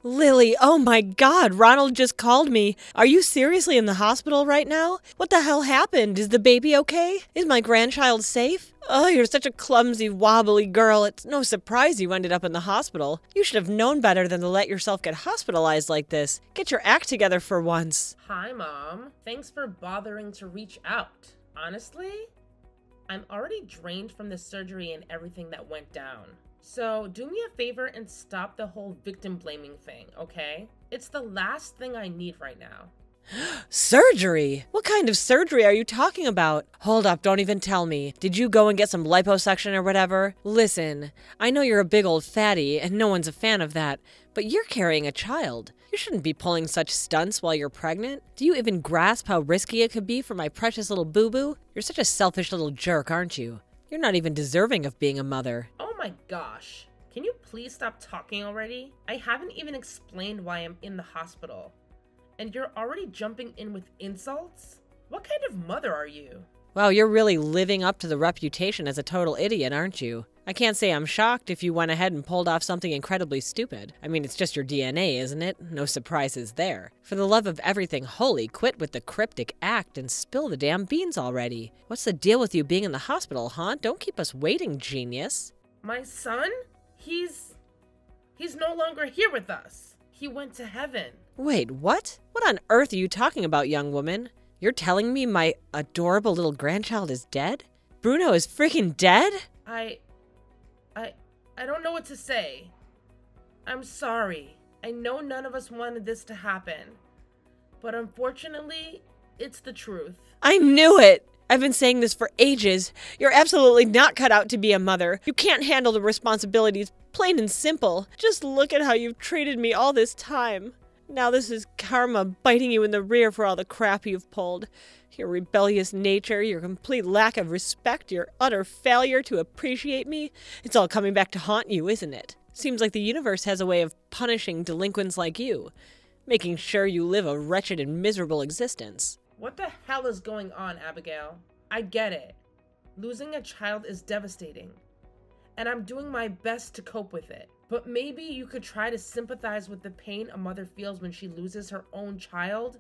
Lily, oh my God, Ronald just called me. Are you seriously in the hospital right now? What the hell happened? Is the baby okay? Is my grandchild safe? Oh, you're such a clumsy, wobbly girl. It's no surprise you ended up in the hospital. You should have known better than to let yourself get hospitalized like this. Get your act together for once. Hi, Mom. Thanks for bothering to reach out. Honestly, I'm already drained from the surgery and everything that went down. So do me a favor and stop the whole victim blaming thing, okay? It's the last thing I need right now. Surgery? What kind of surgery are you talking about? Hold up, don't even tell me. Did you go and get some liposuction or whatever? Listen, I know you're a big old fatty and no one's a fan of that, but you're carrying a child. You shouldn't be pulling such stunts while you're pregnant. Do you even grasp how risky it could be for my precious little boo-boo? You're such a selfish little jerk, aren't you? You're not even deserving of being a mother. Oh my gosh. Can you please stop talking already? I haven't even explained why I'm in the hospital. And you're already jumping in with insults? What kind of mother are you? Wow, you're really living up to the reputation as a total idiot, aren't you? I can't say I'm shocked if you went ahead and pulled off something incredibly stupid. I mean, it's just your DNA, isn't it? No surprises there. For the love of everything holy, quit with the cryptic act and spill the damn beans already. What's the deal with you being in the hospital, huh? Don't keep us waiting, genius. My son? He's no longer here with us. He went to heaven. Wait, what? What on earth are you talking about, young woman? You're telling me my adorable little grandchild is dead? Bruno is freaking dead? I don't know what to say. I'm sorry. I know none of us wanted this to happen. But unfortunately, it's the truth. I knew it! I've been saying this for ages. You're absolutely not cut out to be a mother. You can't handle the responsibilities, plain and simple. Just look at how you've treated me all this time. Now this is karma biting you in the rear for all the crap you've pulled. Your rebellious nature, your complete lack of respect, your utter failure to appreciate me. It's all coming back to haunt you, isn't it? Seems like the universe has a way of punishing delinquents like you, making sure you live a wretched and miserable existence. What the hell is going on, Abigail? I get it. Losing a child is devastating, and I'm doing my best to cope with it. But maybe you could try to sympathize with the pain a mother feels when she loses her own child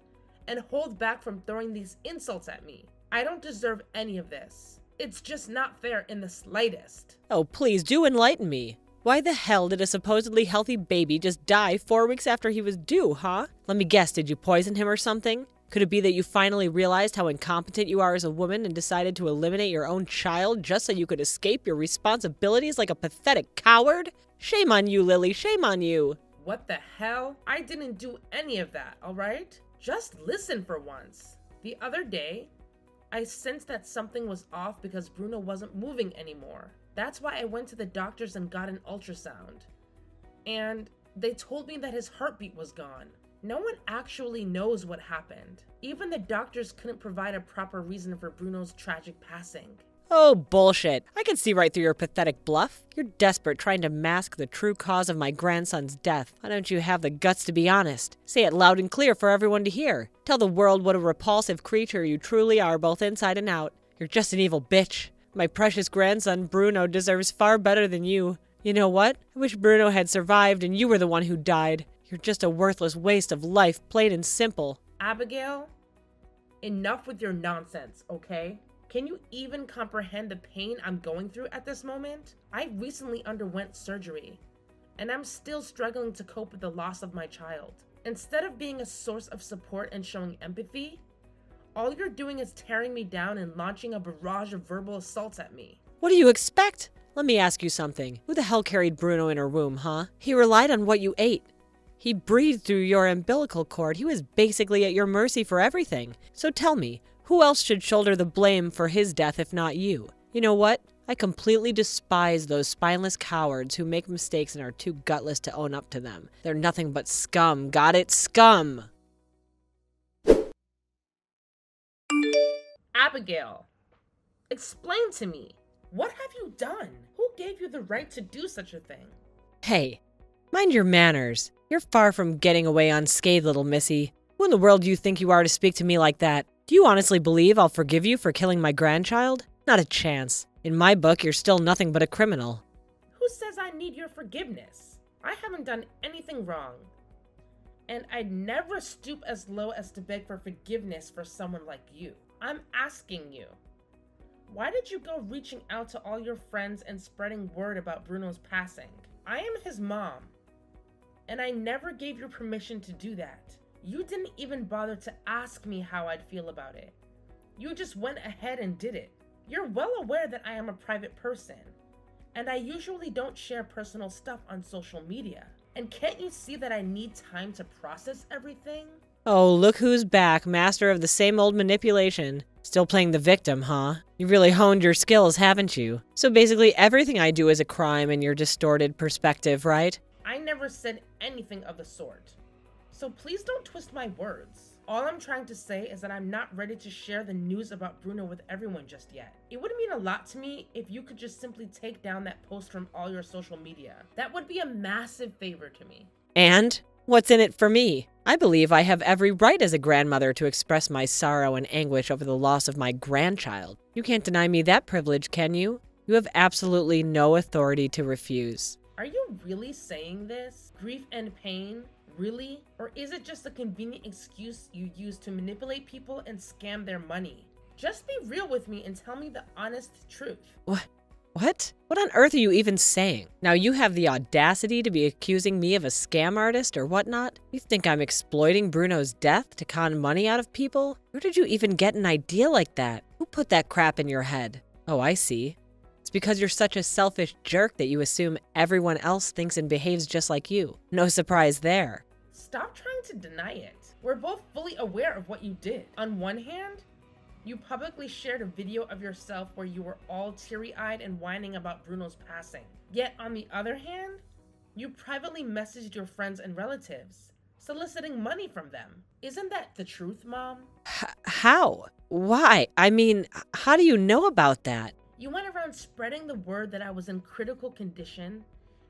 and hold back from throwing these insults at me. I don't deserve any of this. It's just not fair in the slightest. Oh, please do enlighten me. Why the hell did a supposedly healthy baby just die 4 weeks after he was due, huh? Let me guess, did you poison him or something? Could it be that you finally realized how incompetent you are as a woman and decided to eliminate your own child just so you could escape your responsibilities like a pathetic coward? Shame on you, Lily, shame on you. What the hell? I didn't do any of that, alright? Just listen for once. The other day, I sensed that something was off because Bruno wasn't moving anymore. That's why I went to the doctors and got an ultrasound. And they told me that his heartbeat was gone. No one actually knows what happened. Even the doctors couldn't provide a proper reason for Bruno's tragic passing. Oh, bullshit. I can see right through your pathetic bluff. You're desperate trying to mask the true cause of my grandson's death. Why don't you have the guts to be honest? Say it loud and clear for everyone to hear. Tell the world what a repulsive creature you truly are both inside and out. You're just an evil bitch. My precious grandson, Bruno, deserves far better than you. You know what? I wish Bruno had survived and you were the one who died. You're just a worthless waste of life, plain and simple. Abigail, enough with your nonsense, okay? Can you even comprehend the pain I'm going through at this moment? I recently underwent surgery, and I'm still struggling to cope with the loss of my child. Instead of being a source of support and showing empathy, all you're doing is tearing me down and launching a barrage of verbal assaults at me. What do you expect? Let me ask you something. Who the hell carried Bruno in her womb, huh? He relied on what you ate. He breathed through your umbilical cord. He was basically at your mercy for everything. So tell me, who else should shoulder the blame for his death if not you? You know what? I completely despise those spineless cowards who make mistakes and are too gutless to own up to them. They're nothing but scum. Got it? Scum! Abigail, explain to me. What have you done? Who gave you the right to do such a thing? Hey, mind your manners. You're far from getting away unscathed, little missy. Who in the world do you think you are to speak to me like that? Do you honestly believe I'll forgive you for killing my grandchild? Not a chance. In my book, you're still nothing but a criminal. Who says I need your forgiveness? I haven't done anything wrong. And I'd never stoop as low as to beg for forgiveness for someone like you. I'm asking you, why did you go reaching out to all your friends and spreading word about Bruno's passing? I am his mom, and I never gave you permission to do that. You didn't even bother to ask me how I'd feel about it. You just went ahead and did it. You're well aware that I am a private person, and I usually don't share personal stuff on social media. And can't you see that I need time to process everything? Oh, look who's back, master of the same old manipulation. Still playing the victim, huh? You really honed your skills, haven't you? So basically everything I do is a crime in your distorted perspective, right? I never said anything of the sort. So please don't twist my words. All I'm trying to say is that I'm not ready to share the news about Bruno with everyone just yet. It would mean a lot to me if you could just simply take down that post from all your social media. That would be a massive favor to me. And what's in it for me? I believe I have every right as a grandmother to express my sorrow and anguish over the loss of my grandchild. You can't deny me that privilege, can you? You have absolutely no authority to refuse. Are you really saying this? Grief and pain? Really? Or is it just a convenient excuse you use to manipulate people and scam their money? Just be real with me and tell me the honest truth. What? What on earth are you even saying? Now you have the audacity to be accusing me of a scam artist or whatnot? You think I'm exploiting Bruno's death to con money out of people? Where did you even get an idea like that? Who put that crap in your head? Oh, I see. It's because you're such a selfish jerk that you assume everyone else thinks and behaves just like you. No surprise there. Stop trying to deny it. We're both fully aware of what you did. On one hand, you publicly shared a video of yourself where you were all teary-eyed and whining about Bruno's passing. Yet on the other hand, you privately messaged your friends and relatives, soliciting money from them. Isn't that the truth, Mom? How? Why? I mean, how do you know about that? You went around spreading the word that I was in critical condition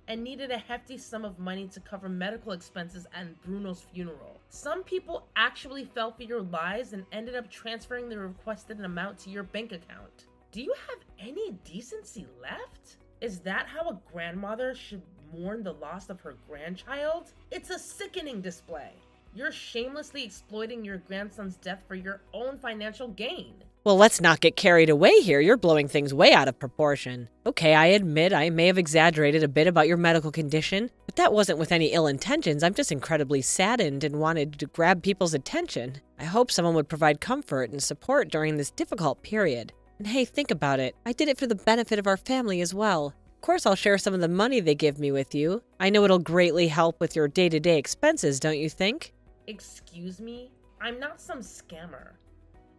and needed a hefty sum of money to cover medical expenses at Bruno's funeral. Some people actually fell for your lies and ended up transferring the requested amount to your bank account. Do you have any decency left? Is that how a grandmother should mourn the loss of her grandchild? It's a sickening display. You're shamelessly exploiting your grandson's death for your own financial gain. Well, let's not get carried away here. You're blowing things way out of proportion. Okay, I admit I may have exaggerated a bit about your medical condition, but that wasn't with any ill intentions. I'm just incredibly saddened and wanted to grab people's attention. I hope someone would provide comfort and support during this difficult period. And hey, think about it. I did it for the benefit of our family as well. Of course, I'll share some of the money they give me with you. I know it'll greatly help with your day-to-day expenses, don't you think? Excuse me? I'm not some scammer.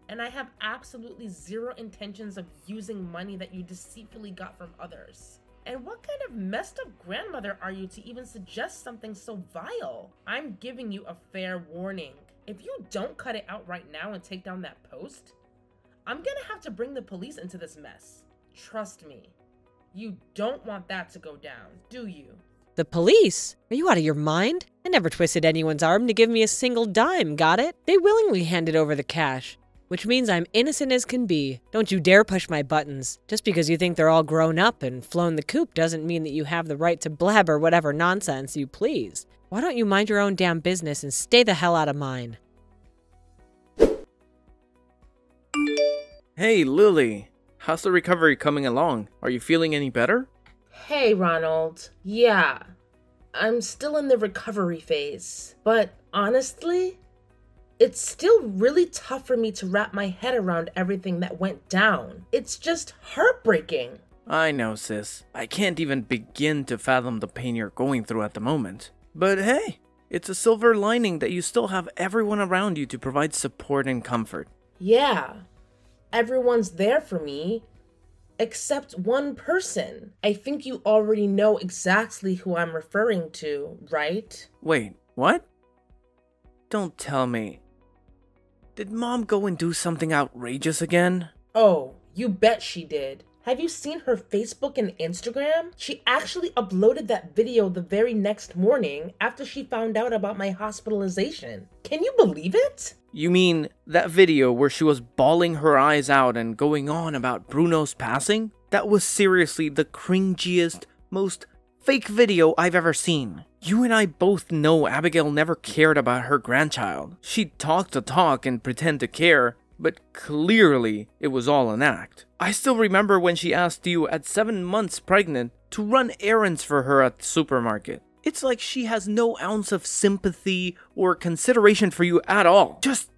And I have absolutely zero intentions of using money that you deceitfully got from others. And what kind of messed up grandmother are you to even suggest something so vile? I'm giving you a fair warning. If you don't cut it out right now and take down that post, I'm gonna have to bring the police into this mess. Trust me. You don't want that to go down, do you? The police? Are you out of your mind? I never twisted anyone's arm to give me a single dime, got it? They willingly handed over the cash. Which means I'm innocent as can be. Don't you dare push my buttons. Just because you think they're all grown up and flown the coop doesn't mean that you have the right to blabber whatever nonsense you please. Why don't you mind your own damn business and stay the hell out of mine? Hey, Lily. How's the recovery coming along? Are you feeling any better? Hey, Ronald. Yeah, I'm still in the recovery phase. But honestly, it's still really tough for me to wrap my head around everything that went down. It's just heartbreaking. I know, sis. I can't even begin to fathom the pain you're going through at the moment. But hey, it's a silver lining that you still have everyone around you to provide support and comfort. Yeah, everyone's there for me, except one person. I think you already know exactly who I'm referring to, right? Wait, what? Don't tell me. Did Mom go and do something outrageous again? Oh, you bet she did. Have you seen her Facebook and Instagram? She actually uploaded that video the very next morning after she found out about my hospitalization. Can you believe it? You mean that video where she was bawling her eyes out and going on about Bruno's passing? That was seriously the cringiest, most fake video I've ever seen. You and I both know Abigail never cared about her grandchild. She'd talk the talk and pretend to care, but clearly it was all an act. I still remember when she asked you at 7 months pregnant to run errands for her at the supermarket. It's like she has no ounce of sympathy or consideration for you at all. Just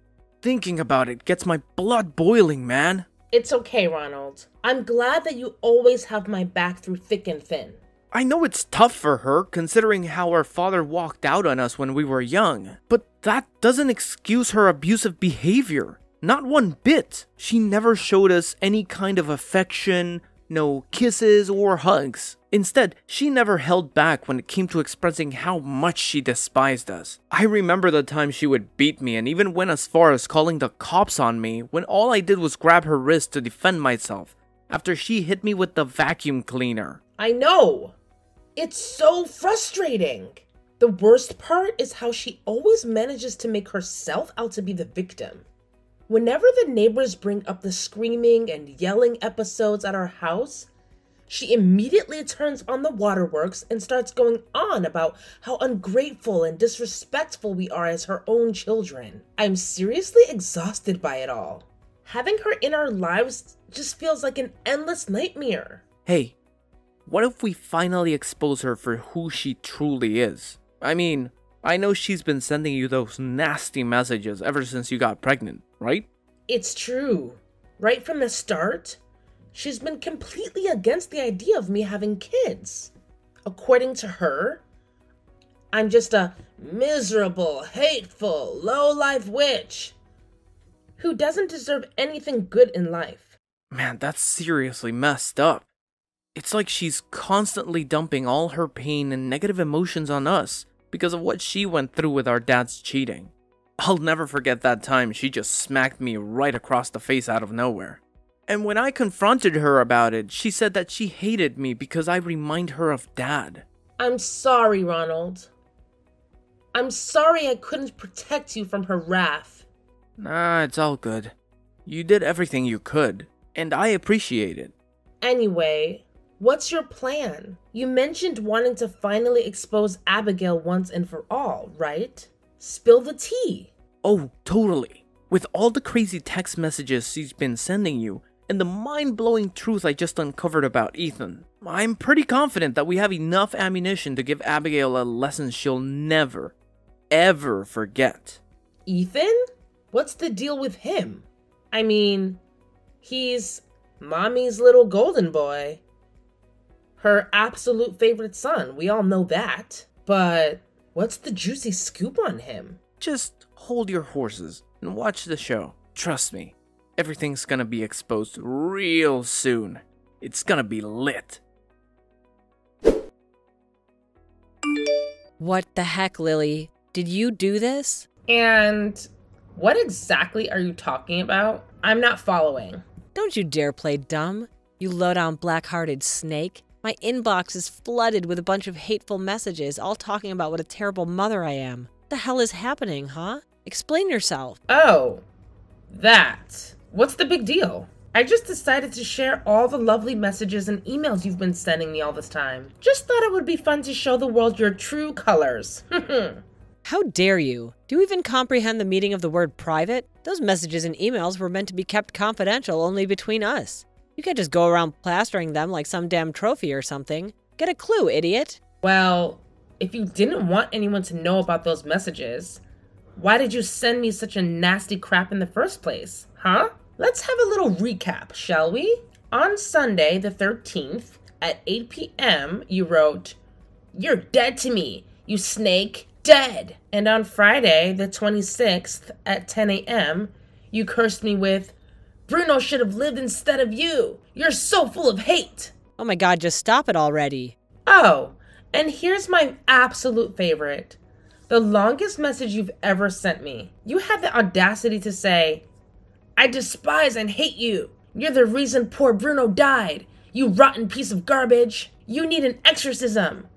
thinking about it gets my blood boiling, man. It's okay, Ronald. I'm glad that you always have my back through thick and thin. I know it's tough for her, considering how our father walked out on us when we were young, but that doesn't excuse her abusive behavior. Not one bit. She never showed us any kind of affection, no kisses or hugs. Instead, she never held back when it came to expressing how much she despised us. I remember the time she would beat me and even went as far as calling the cops on me when all I did was grab her wrist to defend myself after she hit me with the vacuum cleaner. I know! It's so frustrating! The worst part is how she always manages to make herself out to be the victim. Whenever the neighbors bring up the screaming and yelling episodes at our house, she immediately turns on the waterworks and starts going on about how ungrateful and disrespectful we are as her own children. I'm seriously exhausted by it all. Having her in our lives just feels like an endless nightmare. Hey, what if we finally expose her for who she truly is? I mean, I know she's been sending you those nasty messages ever since you got pregnant, right? It's true. Right from the start, she's been completely against the idea of me having kids. According to her, I'm just a miserable, hateful, low-life witch who doesn't deserve anything good in life. Man, that's seriously messed up. It's like she's constantly dumping all her pain and negative emotions on us because of what she went through with our dad's cheating. I'll never forget that time she just smacked me right across the face out of nowhere. And when I confronted her about it, she said that she hated me because I remind her of Dad. I'm sorry, Ronald. I'm sorry I couldn't protect you from her wrath. Nah, it's all good. You did everything you could, and I appreciate it. Anyway, what's your plan? You mentioned wanting to finally expose Abigail once and for all, right? Spill the tea. Oh, totally. With all the crazy text messages she's been sending you, and the mind-blowing truth I just uncovered about Ethan, I'm pretty confident that we have enough ammunition to give Abigail a lesson she'll never, ever forget. Ethan? What's the deal with him? I mean, he's Mommy's little golden boy. Her absolute favorite son, we all know that. But what's the juicy scoop on him? Just hold your horses and watch the show. Trust me, everything's gonna be exposed real soon. It's gonna be lit. What the heck, Lily? Did you do this? And what exactly are you talking about? I'm not following. Don't you dare play dumb, you low-down black-hearted snake. My inbox is flooded with a bunch of hateful messages, all talking about what a terrible mother I am. What the hell is happening, huh? Explain yourself. Oh, that. What's the big deal? I just decided to share all the lovely messages and emails you've been sending me all this time. Just thought it would be fun to show the world your true colors. How dare you? Do you even comprehend the meaning of the word private? Those messages and emails were meant to be kept confidential only between us. You can't just go around plastering them like some damn trophy or something. Get a clue, idiot. Well, if you didn't want anyone to know about those messages, why did you send me such a nasty crap in the first place, huh? Let's have a little recap, shall we? On Sunday, the 13th, at 8 p.m., you wrote, "You're dead to me, you snake, dead." And on Friday, the 26th, at 10 a.m., you cursed me with, "Bruno should have lived instead of you. You're so full of hate." Oh my god, just stop it already. Oh, and here's my absolute favorite. The longest message you've ever sent me. You had the audacity to say, "I despise and hate you. You're the reason poor Bruno died. You rotten piece of garbage. You need an exorcism.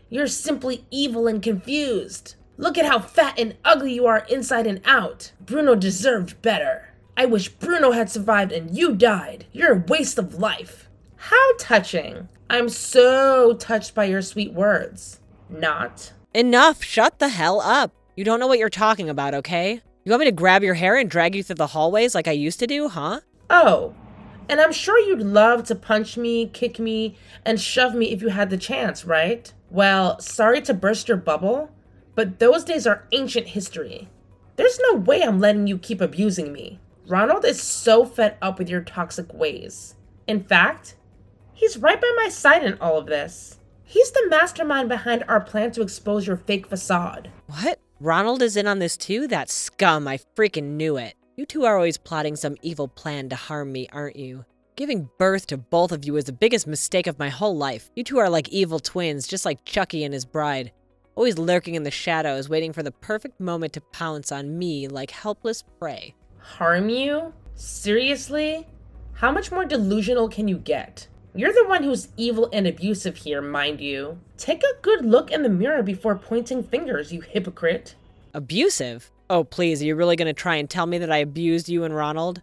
You're simply evil and confused. Look at how fat and ugly you are inside and out. Bruno deserved better. I wish Bruno had survived and you died. You're a waste of life. How touching. I'm so touched by your sweet words. Not. Enough. Shut the hell up. You don't know what you're talking about, okay? You want me to grab your hair and drag you through the hallways like I used to do, huh? Oh, and I'm sure you'd love to punch me, kick me, and shove me if you had the chance, right? Well, sorry to burst your bubble, but those days are ancient history. There's no way I'm letting you keep abusing me. Ronald is so fed up with your toxic ways. In fact, he's right by my side in all of this. He's the mastermind behind our plan to expose your fake facade. What? Ronald is in on this too? That scum, I freaking knew it. You two are always plotting some evil plan to harm me, aren't you? Giving birth to both of you is the biggest mistake of my whole life. You two are like evil twins, just like Chucky and his bride. Always lurking in the shadows, waiting for the perfect moment to pounce on me like helpless prey. Harm you? Seriously? How much more delusional can you get? You're the one who's evil and abusive here, mind you. Take a good look in the mirror before pointing fingers, you hypocrite. Abusive? Oh, please, are you really going to try and tell me that I abused you and Ronald?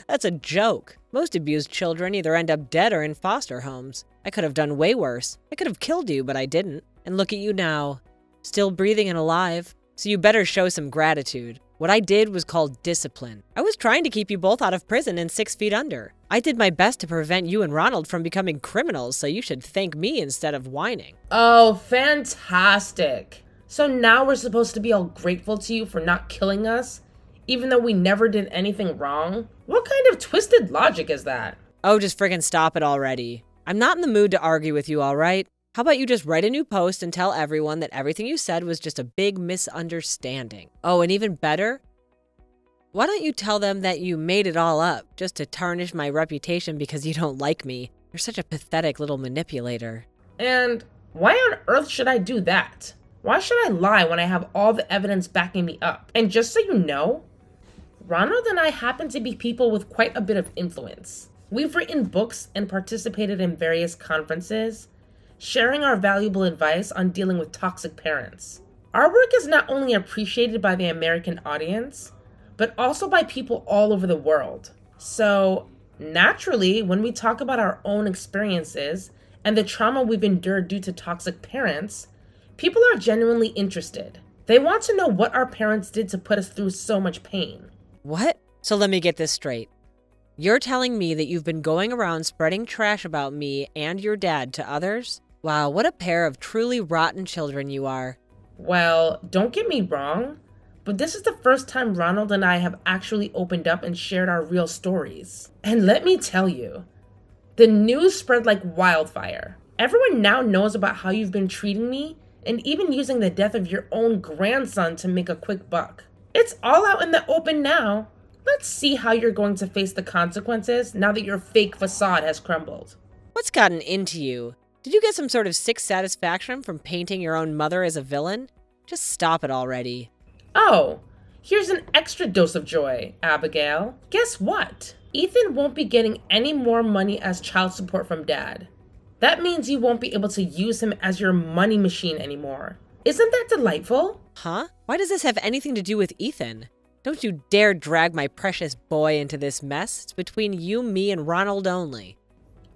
That's a joke. Most abused children either end up dead or in foster homes. I could have done way worse. I could have killed you, but I didn't. And look at you now. Still breathing and alive. So you better show some gratitude. What I did was called discipline. I was trying to keep you both out of prison and 6 feet under. I did my best to prevent you and Ronald from becoming criminals, so you should thank me instead of whining. Oh, fantastic. So now we're supposed to be all grateful to you for not killing us, even though we never did anything wrong? What kind of twisted logic is that? Oh, just friggin' stop it already. I'm not in the mood to argue with you, all right? How about you just write a new post and tell everyone that everything you said was just a big misunderstanding? Oh, and even better, why don't you tell them that you made it all up just to tarnish my reputation because you don't like me? You're such a pathetic little manipulator. And why on earth should I do that? Why should I lie when I have all the evidence backing me up? And just so you know, Ronald and I happen to be people with quite a bit of influence. We've written books and participated in various conferences, sharing our valuable advice on dealing with toxic parents. Our work is not only appreciated by the American audience, but also by people all over the world. So, naturally, when we talk about our own experiences and the trauma we've endured due to toxic parents, people are genuinely interested. They want to know what our parents did to put us through so much pain. What? So let me get this straight. You're telling me that you've been going around spreading trash about me and your dad to others? Wow, what a pair of truly rotten children you are. Well, don't get me wrong, but this is the first time Ronald and I have actually opened up and shared our real stories. And let me tell you, the news spread like wildfire. Everyone now knows about how you've been treating me and even using the death of your own grandson to make a quick buck. It's all out in the open now. Let's see how you're going to face the consequences now that your fake facade has crumbled. What's gotten into you? Did you get some sort of sick satisfaction from painting your own mother as a villain? Just stop it already. Oh, here's an extra dose of joy, Abigail. Guess what? Ethan won't be getting any more money as child support from Dad. That means you won't be able to use him as your money machine anymore. Isn't that delightful? Huh? Why does this have anything to do with Ethan? Don't you dare drag my precious boy into this mess. It's between you, me, and Ronald only.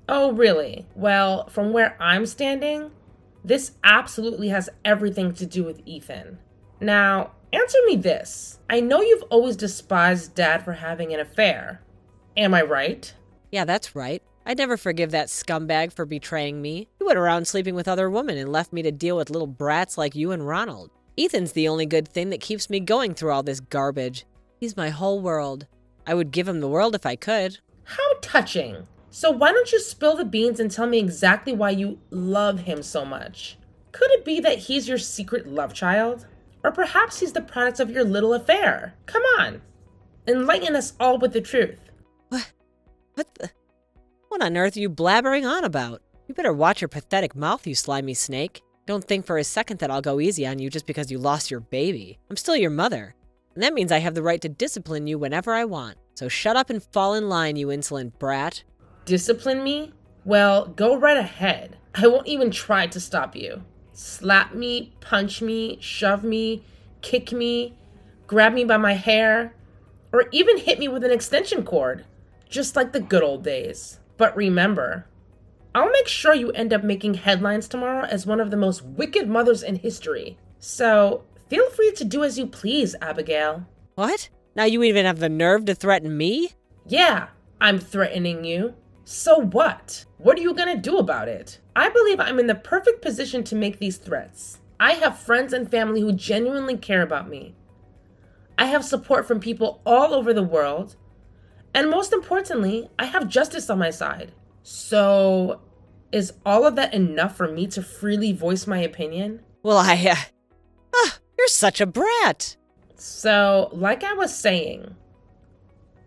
Oh, really? Well, from where I'm standing, this absolutely has everything to do with Ethan. Now, answer me this. I know you've always despised Dad for having an affair. Am I right? Yeah, that's right. I'd never forgive that scumbag for betraying me. He went around sleeping with other women and left me to deal with little brats like you and Ronald. Ethan's the only good thing that keeps me going through all this garbage. He's my whole world. I would give him the world if I could. How touching. So why don't you spill the beans and tell me exactly why you love him so much? Could it be that he's your secret love child? Or perhaps he's the product of your little affair? Come on. Enlighten us all with the truth. What on earth are you blabbering on about? You better watch your pathetic mouth, you slimy snake. Don't think for a second that I'll go easy on you just because you lost your baby. I'm still your mother. And that means I have the right to discipline you whenever I want. So shut up and fall in line, you insolent brat. Discipline me? Well, go right ahead. I won't even try to stop you. Slap me, punch me, shove me, kick me, grab me by my hair, or even hit me with an extension cord, just like the good old days. But remember, I'll make sure you end up making headlines tomorrow as one of the most wicked mothers in history. So, feel free to do as you please, Abigail. What? Now you even have the nerve to threaten me? Yeah, I'm threatening you. So what? What are you gonna do about it? I believe I'm in the perfect position to make these threats. I have friends and family who genuinely care about me. I have support from people all over the world. And most importantly, I have justice on my side. So, is all of that enough for me to freely voice my opinion? Well, you're such a brat. So, like I was saying,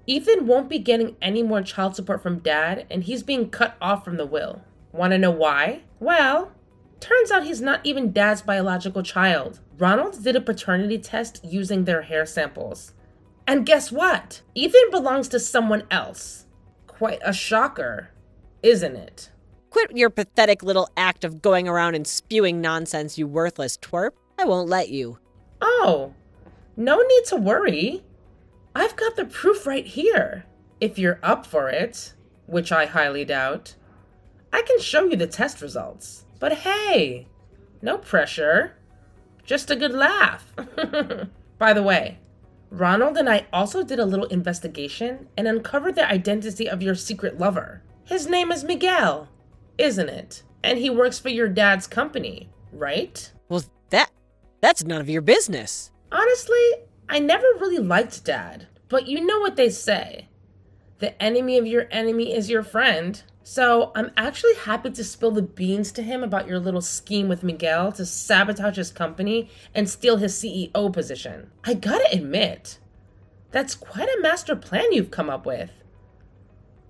Ethan won't be getting any more child support from Dad, and he's being cut off from the will. Want to know why? Well, turns out he's not even Dad's biological child. Ronald did a paternity test using their hair samples. And guess what? Ethan belongs to someone else. Quite a shocker, isn't it? Quit your pathetic little act of going around and spewing nonsense, you worthless twerp. I won't let you. Oh, no need to worry. I've got the proof right here. If you're up for it, which I highly doubt, I can show you the test results. But hey, no pressure. Just a good laugh. By the way, Ronald and I also did a little investigation and uncovered the identity of your secret lover. His name is Miguel, isn't it? And he works for your dad's company, right? Well, that's none of your business. Honestly, I never really liked Dad, but you know what they say. The enemy of your enemy is your friend. So I'm actually happy to spill the beans to him about your little scheme with Miguel to sabotage his company and steal his CEO position. I gotta admit, that's quite a master plan you've come up with.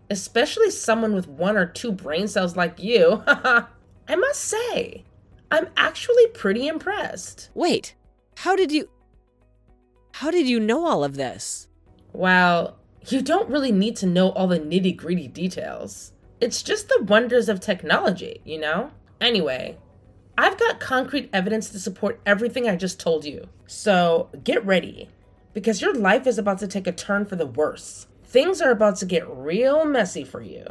Especially someone with 1 or 2 brain cells like you. I must say, I'm actually pretty impressed. Wait, how did you know all of this? Well, you don't really need to know all the nitty-gritty details. It's just the wonders of technology, you know? Anyway, I've got concrete evidence to support everything I just told you. So get ready, because your life is about to take a turn for the worse. Things are about to get real messy for you.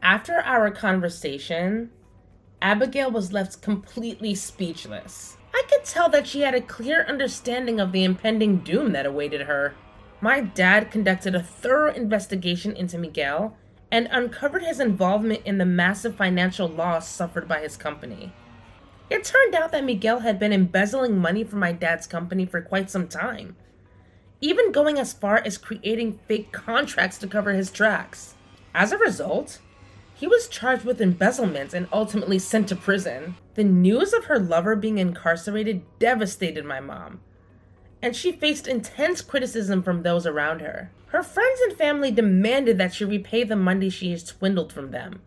After our conversation, Abigail was left completely speechless. I could tell that she had a clear understanding of the impending doom that awaited her. My dad conducted a thorough investigation into Miguel and uncovered his involvement in the massive financial loss suffered by his company. It turned out that Miguel had been embezzling money from my dad's company for quite some time, even going as far as creating fake contracts to cover his tracks. As a result, he was charged with embezzlement and ultimately sent to prison. The news of her lover being incarcerated devastated my mom, and she faced intense criticism from those around her. Her friends and family demanded that she repay the money she had swindled from them,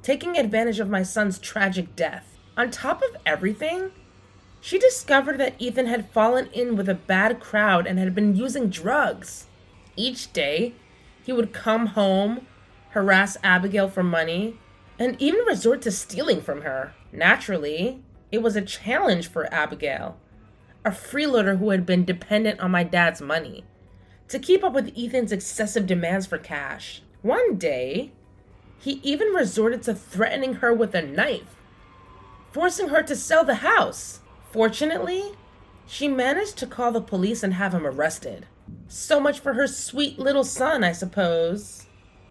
taking advantage of my son's tragic death. On top of everything, she discovered that Ethan had fallen in with a bad crowd and had been using drugs. Each day, he would come home, harass Abigail for money, and even resort to stealing from her. Naturally, it was a challenge for Abigail, a freeloader who had been dependent on my dad's money, to keep up with Ethan's excessive demands for cash. One day, he even resorted to threatening her with a knife, forcing her to sell the house. Fortunately, she managed to call the police and have him arrested. So much for her sweet little son, I suppose.